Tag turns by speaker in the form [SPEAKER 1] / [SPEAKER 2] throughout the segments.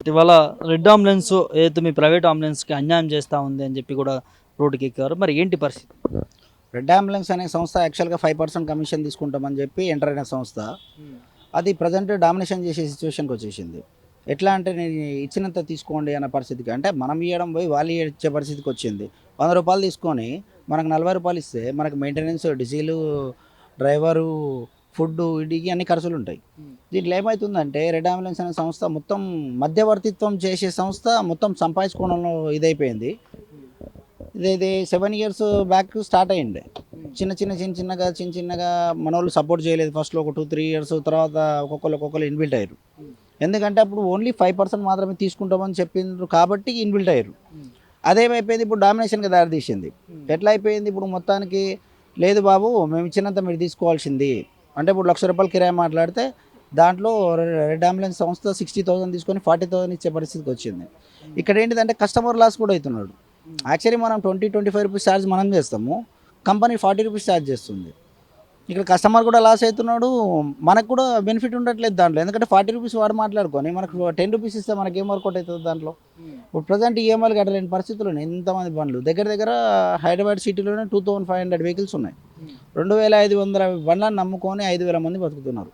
[SPEAKER 1] ఇవాళ red ambulance ఏదైతే మీ private అంబులెన్స్‌కి అన్యాయం చేస్తా ఉంది అని చెప్పి కూడా రోడ్డుకెక్కారు. మరి ఏంటి పరిస్థితి?
[SPEAKER 2] రెడ్ అంబులెన్స్ అనే సంస్థ యాక్చువల్‌గా 5% కమిషన్ తీసుకుంటామని చెప్పి ఎంటర్ అయిన సంస్థ. అది ప్రెజెంట్ డామినేషన్ చేసే సిట్యుయేషన్‌కి వచ్చేసింది. ఎట్లా అంటే నేను ఇచ్చినంత తీసుకోండి అన్న పరిస్థితికి, అంటే మనం ఇయ్యడం పోయి వాళ్ళు ఇచ్చే పరిస్థితికి వచ్చింది. రూ. 100 తీసుకొని మనకు రూ. 40 ఇస్తే మనకు మెయింటెనెన్స్, డీజిలు, డ్రైవరు, ఫుడ్డు వీటికి అన్ని ఖర్చులుంటాయి. దీంట్లో ఏమైతుందంటే రెడ్ అంబులెన్స్ అనే సంస్థ మొత్తం మధ్యవర్తిత్వం చేసే సంస్థ మొత్తం సంపాదించుకోవడంలో ఇదైపోయింది. ఇది 7 ఇయర్స్ బ్యాక్ స్టార్ట్ అయ్యిండే. చిన్నగా మనోళ్ళు సపోర్ట్ చేయలేదు. ఫస్ట్‌లో ఒక 2, 3 ఇయర్స్ తర్వాత ఒక్కొక్కళ్ళు ఇన్‌బిల్ట్ అయ్యారు. ఎందుకంటే అప్పుడు ఓన్లీ 5% మాత్రమే తీసుకుంటామని చెప్పిండ్రు కాబట్టి ఇన్‌బిల్ట్ అయ్యారు. అదేమైపోయింది, ఇప్పుడు డామినేషన్‌కి దారితీసింది. ఎట్లా అయిపోయింది ఇప్పుడు మొత్తానికి, లేదు బాబు మేము ఇచ్చినంత మీరు తీసుకోవాల్సింది. అంటే ఇప్పుడు రూ. 1,00,000 కిరాయి మాట్లాడితే దాంట్లో రెడ్ అంబులెన్స్ సంస్థ 60,000 తీసుకొని 40,000 ఇచ్చే పరిస్థితికి వచ్చింది. ఇక్కడ ఏంటిదంటే కస్టమర్ లాస్ కూడా అవుతున్నాడు. యాక్చువల్లీ మనం 20, 25 రూపీస్ ఛార్జ్ మనం చేస్తాము. కంపెనీ 40 రూపీస్ ఛార్జ్ చేస్తుంది. ఇక్కడ కస్టమర్ కూడా లాస్ అవుతున్నాడు. మనకు కూడా బెనిఫిట్ ఉండట్లేదు దాంట్లో. ఎందుకంటే 40 రూపీస్ వాడు మాట్లాడుకొని మనకు 10 రూపీస్ ఇస్తే మనకి ఏం వర్కౌట్ అవుతుంది దాంట్లో. ఇప్పుడు ప్రజెంట్ ఈఎంఐలు కట్టలేని పరిస్థితులు ఉన్నాయి. ఎంతమంది బండ్లు దగ్గర హైదరాబాద్ సిటీలోనే 2500 వెహికల్స్ ఉన్నాయి. 2500 బండ్లను నమ్ముకొని 5,000 మంది బతుకుతున్నారు.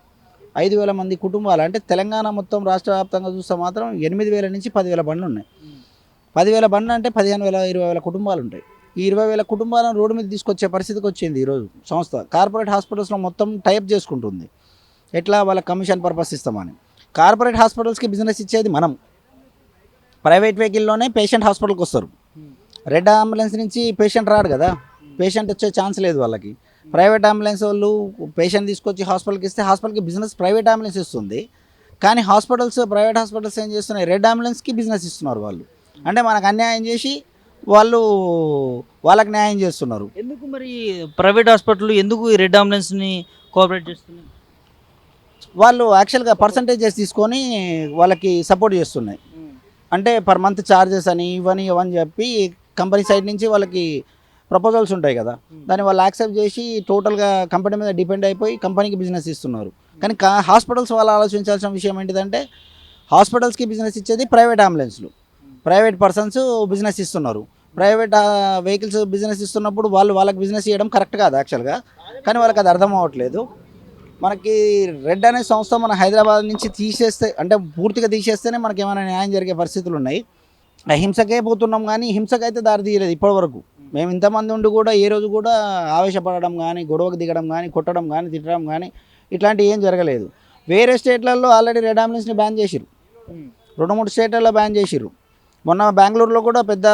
[SPEAKER 2] 5,000 మంది కుటుంబాలు, అంటే తెలంగాణ మొత్తం రాష్ట్ర వ్యాప్తంగా చూస్తే మాత్రం 8,000 నుంచి 10,000 బండ్లు ఉన్నాయి. 10,000 బండ్లు అంటే 15,000, 20,000 కుటుంబాలు ఉంటాయి. ఈ 20,000 కుటుంబాలను రోడ్డు మీద తీసుకొచ్చే పరిస్థితికి వచ్చింది ఈరోజు సంస్థ. కార్పొరేట్ హాస్పిటల్స్లో మొత్తం టైప్ చేసుకుంటుంది. ఎట్లా వాళ్ళ కమిషన్ పర్పస్ ఇస్తామని. కార్పొరేట్ హాస్పిటల్స్కి బిజినెస్ ఇచ్చేది మనం. ప్రైవేట్ వెహికల్లోనే పేషెంట్ హాస్పిటల్కి వస్తారు. రెడ్ అంబులెన్స్ నుంచి పేషెంట్ రాడు కదా, పేషెంట్ వచ్చే ఛాన్స్ లేదు వాళ్ళకి. ప్రైవేట్ అంబులెన్స్ వాళ్ళు పేషెంట్ తీసుకొచ్చి హాస్పిటల్కి ఇస్తే హాస్పిటల్కి బిజినెస్ ప్రైవేట్ అంబులెన్స్ ఇస్తుంది. కానీ ప్రైవేట్ హాస్పిటల్స్ ఏం చేస్తున్నాయి, రెడ్ అంబులెన్స్కి బిజినెస్ ఇస్తున్నారు వాళ్ళు. అంటే మనకు అన్యాయం చేసి వాళ్ళు వాళ్ళకి న్యాయం చేస్తున్నారు.
[SPEAKER 1] ఎందుకు మరి ప్రైవేట్ హాస్పిటల్ ఎందుకు ఈ రెడ్ అంబులెన్స్‌ని కోఆపరేట్ చేస్తున్నాయి?
[SPEAKER 2] వాళ్ళు యాక్చువల్గా పర్సంటేజెస్ తీసుకొని వాళ్ళకి సపోర్ట్ చేస్తున్నాయి. అంటే పర్ మంత్ ఛార్జెస్ అని ఇవని చెప్పి కంపెనీ సైడ్ నుంచి వాళ్ళకి ప్రపోజల్స్ ఉంటాయి కదా, దాన్ని వాళ్ళు యాక్సెప్ట్ చేసి టోటల్గా కంపెనీ మీద డిపెండ్ అయిపోయి కంపెనీకి బిజినెస్ ఇస్తున్నారు. కానీ హాస్పిటల్స్ వాళ్ళు ఆలోచించాల్సిన విషయం ఏంటిదంటే, హాస్పిటల్స్కి బిజినెస్ ఇచ్చేది ప్రైవేట్ అంబులెన్స్లు, ప్రైవేట్ పర్సన్స్ బిజినెస్ ఇస్తున్నారు. ప్రైవేట్ వెహికల్స్ బిజినెస్ ఇస్తున్నప్పుడు వాళ్ళకి బిజినెస్ చేయడం కరెక్ట్ కాదు యాక్చువల్గా. కానీ వాళ్ళకి అది అర్థం అవ్వట్లేదు. మనకి రెడ్ అనే సంస్థ మన హైదరాబాద్ నుంచి తీసేస్తే, అంటే పూర్తిగా తీసేస్తేనే మనకి ఏమైనా న్యాయం జరిగే పరిస్థితులు ఉన్నాయి. హింసకే పోతున్నాం కానీ హింసకైతే దారి తీయలేదు ఇప్పటివరకు. మేము ఇంతమంది ఉండి కూడా ఏ రోజు కూడా ఆవేశపడడం కానీ, గొడవకు దిగడం కానీ, కొట్టడం కానీ, తిట్టడం కానీ ఇట్లాంటివి ఏం జరగలేదు. వేరే స్టేట్లలో ఆల్రెడీ రెడ్ అంబులెన్స్ని బ్యాన్ చేసిరు. 2-3 స్టేట్లలో బ్యాన్ చేసిరు. మొన్న బెంగళూరులో కూడా పెద్ద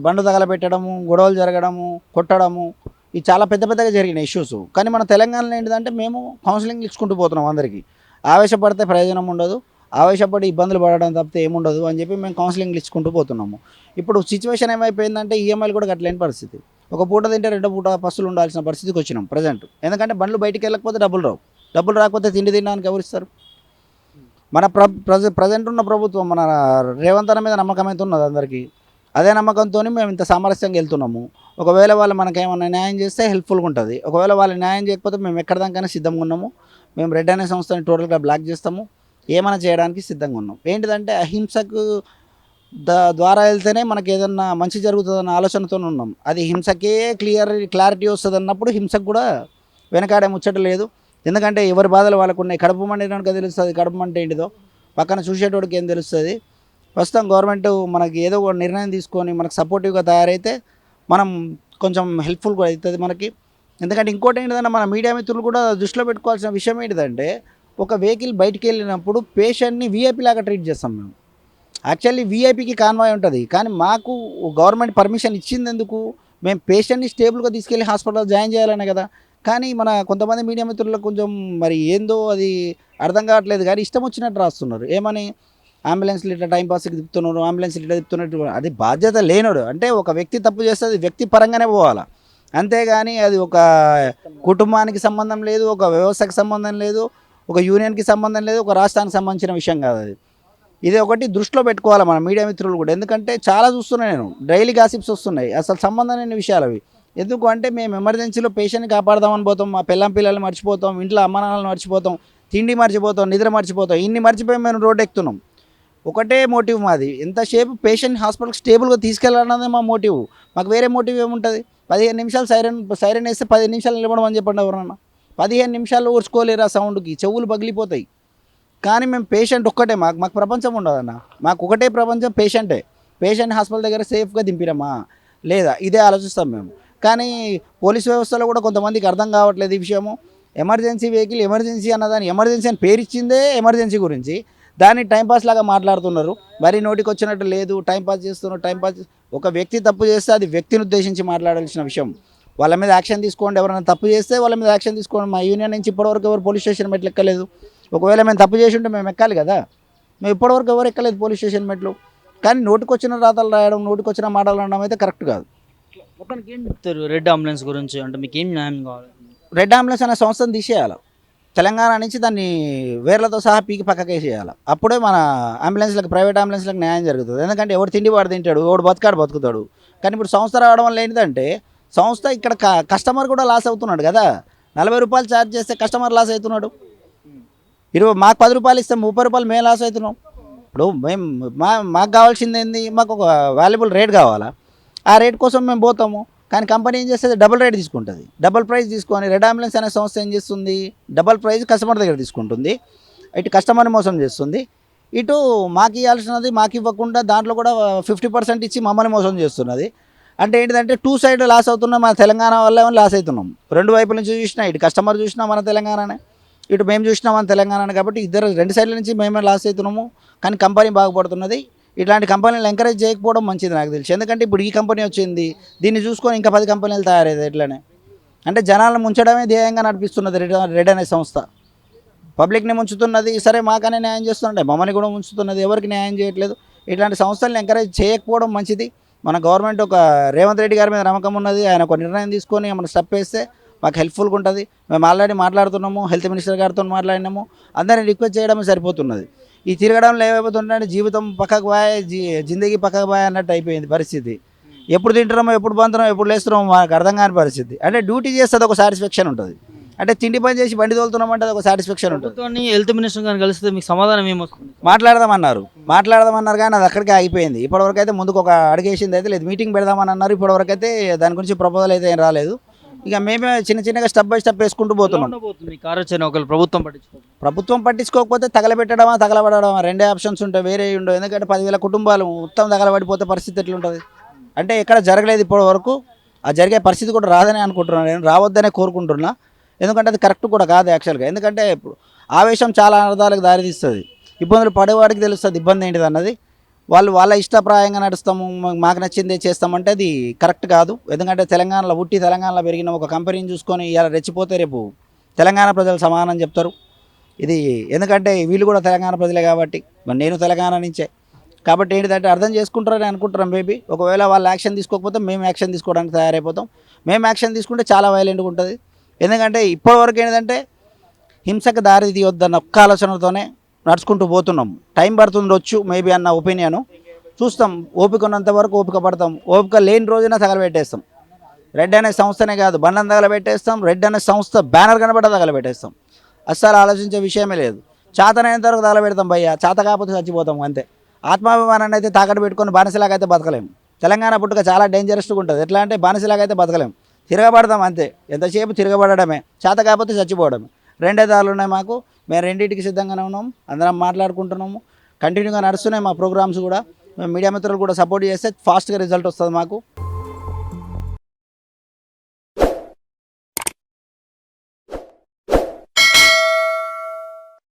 [SPEAKER 2] బండ్లు తగలబెట్టడము, గొడవలు జరగడము, కొట్టడము, ఇవి చాలా పెద్దగా జరిగిన ఇష్యూస్. కానీ మన తెలంగాణలో ఏంటిదంటే మేము కౌన్సిలింగ్ ఇచ్చుకుంటూ పోతున్నాం అందరికీ. ఆవేశపడితే ప్రయోజనం ఉండదు, ఆవేశపడి ఇబ్బందులు పడడం తప్పితే ఏముండదు అని చెప్పి మేము కౌన్సిలింగ్ ఇచ్చుకుంటూ పోతున్నాము. ఇప్పుడు సిచ్యువేషన్ ఏమైపోయిందంటే ఈఎంఐలు కూడా కట్టలేని పరిస్థితి. ఒక పూట తింటే 2 పూట పస్తులు ఉండాల్సిన పరిస్థితికి వచ్చినాం ప్రజెంట్. ఎందుకంటే బండ్లు బయటికి వెళ్ళకపోతే డబ్బులు రావు. డబ్బులు రాకపోతే తిండి తినడానికి ఎవరు ఇస్తారు? మన ప్రజెంట్ ఉన్న ప్రభుత్వం మన రేవంత్ అన్న మీద నమ్మకం అయితే ఉన్నది అందరికీ. అదే నమ్మకంతో మేము ఇంత సామరస్యంగా వెళ్తున్నాము. ఒకవేళ వాళ్ళు మనకేమన్నా న్యాయం చేస్తే హెల్ప్ఫుల్గా ఉంటుంది. ఒకవేళ వాళ్ళు న్యాయం చేయకపోతే మేము ఎక్కడిదాకైనా సిద్ధంగా ఉన్నాము. మేము రెడ్ అనే సంస్థని టోటల్గా బ్లాక్ చేస్తాము. ఏమైనా చేయడానికి సిద్ధంగా ఉన్నాం. ఏంటిదంటే అహింసకు ద్వారా వెళ్తేనే మనకి ఏదన్నా మంచి జరుగుతుందన్న ఆలోచనతో ఉన్నాం. అది హింసకే క్లారిటీ వస్తుంది అన్నప్పుడు హింసకు కూడా వెనకాడే ముచ్చట లేదు. ఎందుకంటే ఎవరి బాధలు వాళ్ళకు ఉన్నాయి. కడుపు మండినోడికి తెలుస్తుంది కడుపు మంట ఏంటిదో, పక్కన చూసేటోడికి ఏం తెలుస్తుంది. ప్రస్తుతం గవర్నమెంట్ మనకి ఏదో ఒక నిర్ణయం తీసుకొని మనకు సపోర్టివ్గా తయారైతే మనం కొంచెం హెల్ప్ఫుల్ కూడా అవుతుంది మనకి. ఎందుకంటే ఇంకోటి ఏంటిదంటే మన మీడియా మిత్రులు కూడా దృష్టిలో పెట్టుకోవాల్సిన విషయం ఏంటిదంటే, ఒక వెహికల్ బయటికి వెళ్ళినప్పుడు పేషెంట్ని వీఐపీ లాగా ట్రీట్ చేస్తాం మేము. యాక్చువల్లీ వీఐపీకి కాన్వాయ్ ఉంటుంది, కానీ మాకు గవర్నమెంట్ పర్మిషన్ ఇచ్చింది ఎందుకు, మేము పేషెంట్ని స్టేబుల్గా తీసుకెళ్ళి హాస్పిటల్ జాయిన్ చేయాలనే కదా. కానీ మన కొంతమంది మీడియా మిత్రులకు కొంచెం మరి ఏందో అది అర్థం కావట్లేదు. కానీ ఇష్టం వచ్చినట్టు రాస్తున్నారు. ఏమని, అంబులెన్స్లు ఇట్లా టైంపాస్కి తిప్పుతున్నారు, అంబులెన్స్లు ఇట్లా తిప్పుతున్నట్టు. అది బాధ్యత లేనోడు. అంటే ఒక వ్యక్తి తప్పు చేస్తే అది వ్యక్తి పరంగానే పోవాలి, అంతేగాని అది ఒక కుటుంబానికి సంబంధం లేదు, ఒక వ్యవస్థకి సంబంధం లేదు, ఒక యూనియన్కి సంబంధం లేదు, ఒక రాష్ట్రానికి సంబంధించిన విషయం కాదు అది. ఇది ఒకటి దృష్టిలో పెట్టుకోవాలి మన మీడియా మిత్రులు కూడా. ఎందుకంటే చాలా చూస్తున్నాను నేను, డైలీ గాసిప్స్ వస్తున్నాయి, అసలు సంబంధం లేని విషయాలు అవి. ఎందుకు అంటే మేము ఎమర్జెన్సీలో పేషెంట్ని కాపాడదామని పోతాం, మా పిల్లల్ని మర్చిపోతాం, ఇంట్లో అమ్మ నాన్నలను మర్చిపోతాం, తిండి మర్చిపోతాం, నిద్ర మర్చిపోతాం, ఇన్ని మర్చిపోయి మేము రోడ్డు ఎక్కుతున్నాం. ఒకటే మోటివ్ మాది, ఎంతసేపు పేషెంట్ హాస్పిటల్కి స్టేబుల్గా తీసుకెళ్ళాలన్నదే మా మోటివ్. మాకు వేరే మోటివ్ ఏముంటుంది? 15 నిమిషాలు సైరన్ వేస్తే 15 నిమిషాలు నిలబడమని చెప్పండి ఎవరన్నా. 15 నిమిషాలు ఊర్చుకోలేరు ఆ సౌండ్కి, చెవులు పగిలిపోతాయి. కానీ మేము పేషెంట్ ఒక్కటే, మాకు ప్రపంచం ఉండదన్న. మాకు ఒకటే ప్రపంచం పేషెంటే. పేషెంట్ హాస్పిటల్ దగ్గర సేఫ్గా దింపిరమ్మా లేదా, ఇదే ఆలోచిస్తాం మేము. కానీ పోలీస్ వ్యవస్థలో కూడా కొంతమందికి అర్థం కావట్లేదు ఈ విషయము. ఎమర్జెన్సీ వెహికల్, ఎమర్జెన్సీ అన్నదాన్ని ఎమర్జెన్సీ అని పేరు ఇచ్చిందే ఎమర్జెన్సీ గురించి, దాన్ని టైంపాస్ లాగా మాట్లాడుతున్నారు. మరి నోటికి వచ్చినట్టు లేదు, టైంపాస్ చేస్తున్నారు. ఒక వ్యక్తి తప్పు చేస్తే అది వ్యక్తిని ఉద్దేశించి మాట్లాడాల్సిన విషయం. వాళ్ళ మీద యాక్షన్ తీసుకోండి. ఎవరైనా తప్పు చేస్తే వాళ్ళ మీద యాక్షన్ తీసుకోండి. మా యూనియన్ నుంచి ఇప్పటివరకు ఎవరు పోలీస్ స్టేషన్ మెట్లు ఎక్కలేదు. ఒకవేళ మేము తప్పు చేసి ఉంటే మేము ఎక్కాలి కదా. మేము ఇప్పటివరకు ఎవరు ఎక్కలేదు పోలీస్ స్టేషన్ మెట్లు. కానీ నోటికొచ్చిన రాతలు రాయడం, నోటికొచ్చిన మాటలు అనడం అయితే కరెక్ట్ కాదు.
[SPEAKER 1] మొత్తానికి ఏం చెప్తారు రెడ్ అంబులెన్స్ గురించి? అంటే మీకు ఏం న్యాయం కావాలి?
[SPEAKER 2] రెడ్ అంబులెన్స్ అనే సంస్థను తీసేయాలి. తెలంగాణ నుంచి దాన్ని వేర్లతో సహా పీకి పక్కకేసేయాలి. అప్పుడే మన అంబులెన్స్లకు, ప్రైవేట్ అంబులెన్స్లకు న్యాయం జరుగుతుంది. ఎందుకంటే ఎవరు తిండి వాడు తింటాడు, ఎవడు బతుకుతాడు. కానీ ఇప్పుడు సంస్థ రావడం వల్ల ఏంటంటే, సంస్థ ఇక్కడ కస్టమర్ కూడా లాస్ అవుతున్నాడు కదా. 40 రూపాయలు ఛార్జ్ చేస్తే కస్టమర్ లాస్ అవుతున్నాడు. మాకు 10 రూపాయలు ఇస్తే 30 రూపాయలు మేము లాస్ అవుతున్నాం. ఇప్పుడు మేము మాకు కావాల్సింది ఏంది? మాకు ఒక వాల్యుబుల్ రేట్ కావాలా. ఆ రేట్ కోసం మేము పోతాము. కానీ కంపెనీ ఏం చేస్తుంది? డబుల్ రేట్ తీసుకుంటుంది. డబుల్ ప్రైస్ తీసుకొని రెడ్ అంబులెన్స్ అనే సంస్థ ఏం చేస్తుంది? డబుల్ ప్రైస్ కస్టమర్ దగ్గర తీసుకుంటుంది. ఇటు కస్టమర్ని మోసం చేస్తుంది, ఇటు మాకు ఇవ్వాల్సినది మాకు ఇవ్వకుండా దాంట్లో కూడా 50% ఇచ్చి మమ్మల్ని మోసం చేస్తున్నది. అంటే ఏంటిదంటే టూ సైడ్ లాస్ అవుతున్నాం. మన తెలంగాణ వల్ల లాస్ అవుతున్నాం. రెండు వైపుల నుంచి చూసినా, ఇటు కస్టమర్ చూసినా మన తెలంగాణనే, ఇటు మేము చూసినా మన తెలంగాణనే. కాబట్టి రెండు సైడ్ల నుంచి మేమే లాస్ అవుతున్నాము. కానీ కంపెనీ బాగుపడుతున్నది. ఇట్లాంటి కంపెనీలు ఎంకరేజ్ చేయకపోవడం మంచిది నాకు తెలిసి. ఎందుకంటే ఇప్పుడు ఈ కంపెనీ వచ్చింది, దీన్ని చూసుకొని ఇంకా 10 కంపెనీలు తయారయ్యేది ఎట్లనే. అంటే జనాలను ముంచడమే ధ్యేయంగా నడిపిస్తున్నది రెడ్ అనే సంస్థ. పబ్లిక్ని ముంచుతున్నది. సరే మాకనే న్యాయం చేస్తున్నట్టే మమ్మల్ని కూడా ముంచుతున్నది. ఎవరికి న్యాయం చేయట్లేదు. ఇట్లాంటి సంస్థలను ఎంకరేజ్ చేయకపోవడం మంచిది. మన గవర్నమెంట్ ఒక రేవంత్ రెడ్డి గారి మీద నమ్మకం ఉన్నది. ఆయన ఒక నిర్ణయం తీసుకొని మనం స్టెప్ వేస్తే మాకు హెల్ప్ఫుల్గా ఉంటుంది. మేము ఆల్రెడీ మాట్లాడుతున్నాము, హెల్త్ మినిస్టర్ గారితో మాట్లాడినాము. అందరినీ రిక్వెస్ట్ చేయడమే సరిపోతున్నది. ఈ తిరగడంలో ఏమైపోతుందంటే జీవితం పక్కకు బాయ్, జిందగీ పక్కకు బాయ్ అన్నట్టు అయిపోయింది పరిస్థితి. ఎప్పుడు తింటున్నామో, ఎప్పుడు బంతున్నామో, ఎప్పుడు లేస్తున్నామో మాకు అర్థం కాని పరిస్థితి. అంటే డ్యూటీ చేస్తే ఒక సాటిస్ఫాక్షన్ ఉంటుంది. అంటే తిండి పని చేసి బండి తోలుతున్నామంటే అది ఒక సాటిస్ఫాక్షన్ ఉంటుంది.
[SPEAKER 1] హెల్త్ మినిస్టర్ గారిని కలిస్తే మీకు సమాధానం ఏమొస్తుంది?
[SPEAKER 2] మాట్లాడదామన్నారు కానీ అది అక్కడికే ఆగిపోయింది. ఇప్పటివరకు అయితే ముందుకు ఒక అడిగేసింది అయితే లేదు. మీటింగ్ పెడదామని అన్నారు. ఇప్పటివరకు అయితే దాని గురించి ప్రపోజల్ అయితే ఏం రాలేదు. ఇక మేమే చిన్నగా స్టెప్ బై స్టెప్ వేసుకుంటూ పోతున్నాం. ప్రభుత్వం పట్టించుకోకపోతే తగలబెట్టడమా తగలబడమా రెండే ఆప్షన్స్ ఉంటాయి, వేరే ఉండవు. ఎందుకంటే 10,000 కుటుంబాలు మొత్తం తగలబడిపోతే పరిస్థితి ఎట్లుంటుంది? అంటే ఎక్కడ జరగలేదు ఇప్పటి వరకు. ఆ జరిగే పరిస్థితి కూడా రాదని అనుకుంటున్నాను నేను, రావద్దనే కోరుకుంటున్నా. ఎందుకంటే అది కరెక్ట్ కూడా కాదు యాక్చువల్గా. ఎందుకంటే ఇప్పుడు ఆవేశం చాలా అనర్థాలకు దారితీస్తుంది. ఇబ్బందులు పడేవాడికి తెలుస్తుంది ఇబ్బంది ఏంటిది అన్నది. వాళ్ళ ఇష్టప్రాయంగా నడుస్తాము, మాకు నచ్చిందే చేస్తామంటే అది కరెక్ట్ కాదు. ఎందుకంటే తెలంగాణలో పెరిగిన ఒక కంపెనీని చూసుకొని ఇలా రెచ్చిపోతే రేపు తెలంగాణ ప్రజలు సమానం చెప్తారు. ఇది ఎందుకంటే వీళ్ళు కూడా తెలంగాణ ప్రజలే కాబట్టి, మరి నేను తెలంగాణ నుంచే కాబట్టి ఏంటిదంటే అర్థం చేసుకుంటారని అనుకుంటున్నాం మేబీ. ఒకవేళ వాళ్ళు యాక్షన్ తీసుకోకపోతే మేము యాక్షన్ తీసుకోవడానికి తయారైపోతాం. మేము యాక్షన్ తీసుకుంటే చాలా వైలెంట్గా ఉంటుంది. ఎందుకంటే ఇప్పటివరకు ఏంటంటే హింసకు దారి తీయొద్దన్న ఒక్క ఆలోచనతోనే నడుచుకుంటూ పోతున్నాం. టైం పడుతుండొచ్చు మేబీ అన్న ఒపీనియను. చూస్తాం, ఓపిక ఉన్నంత వరకు ఓపిక పడతాం. ఓపిక లేని రోజున తగలబెట్టేస్తాం. రెడ్ అనే సంస్థనే కాదు, బండ్లను తగలబెట్టేస్తాం. రెడ్ అనే సంస్థ బ్యానర్ కనబడ్డ తగలబెట్టేస్తాం. అస్సలు ఆలోచించే విషయమే లేదు. చేతనైనంత వరకు తగలబెడతాం భయ్యా, చేత కాకపోతే చచ్చిపోతాం అంతే. ఆత్మాభిమానాన్ని అయితే తాకట్టు పెట్టుకొని బానిసలాగా అయితే బతకలేము. తెలంగాణ పుట్టుక చాలా డేంజరస్గా ఉంటుంది. ఎట్లా అంటే బానిసలాగా అయితే బతకలేము, తిరగబడతాం అంతే. ఎంతసేపు తిరగబడమే, చేత కాకపోతే చచ్చిపోవడమే. రెండే దారులు ఉన్నాయి మాకు. మేము రెండింటికి సిద్ధంగానే ఉన్నాము. అందరం మాట్లాడుకుంటున్నాము. కంటిన్యూగా నడుస్తున్నాయి మా ప్రోగ్రామ్స్ కూడా. మేము మీడియా మిత్రులు కూడా సపోర్ట్ చేస్తే ఫాస్ట్గా రిజల్ట్ వస్తుంది మాకు.